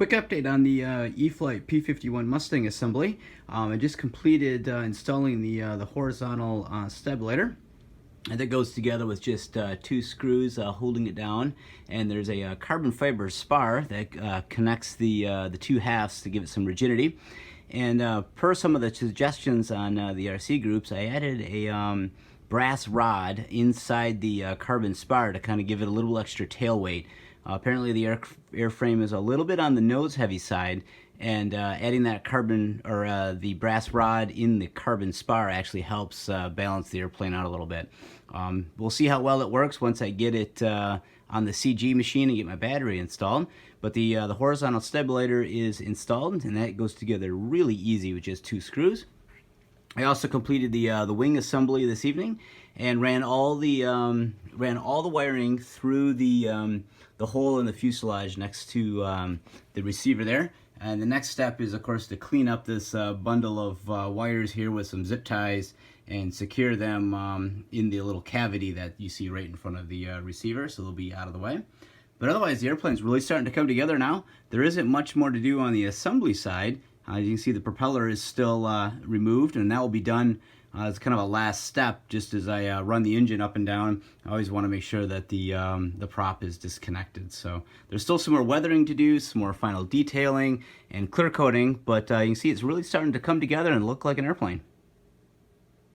Quick update on the E-Flite P-51 Mustang assembly. I just completed installing the horizontal stabilator. And that goes together with just two screws holding it down, and there's a carbon fiber spar that connects the two halves to give it some rigidity. And per some of the suggestions on the RC groups, I added a brass rod inside the carbon spar to kind of give it a little extra tail weight. Apparently the airframe is a little bit on the nose heavy side, and adding that carbon or the brass rod in the carbon spar actually helps balance the airplane out a little bit. We'll see how well it works once I get it on the CG machine and get my battery installed. But the horizontal stabilator is installed, and that goes together really easy with just two screws. I also completed the wing assembly this evening and ran all the wiring through the hole in the fuselage next to the receiver there. And the next step is, of course, to clean up this bundle of wires here with some zip ties and secure them in the little cavity that you see right in front of the receiver, so they'll be out of the way. But otherwise, the airplane's really starting to come together now. There isn't much more to do on the assembly side. You can see the propeller is still removed, and that will be done as kind of a last step. Just as I run the engine up and down, I always want to make sure that the prop is disconnected. So there's still some more weathering to do, some more final detailing and clear coating, but you can see it's really starting to come together and look like an airplane.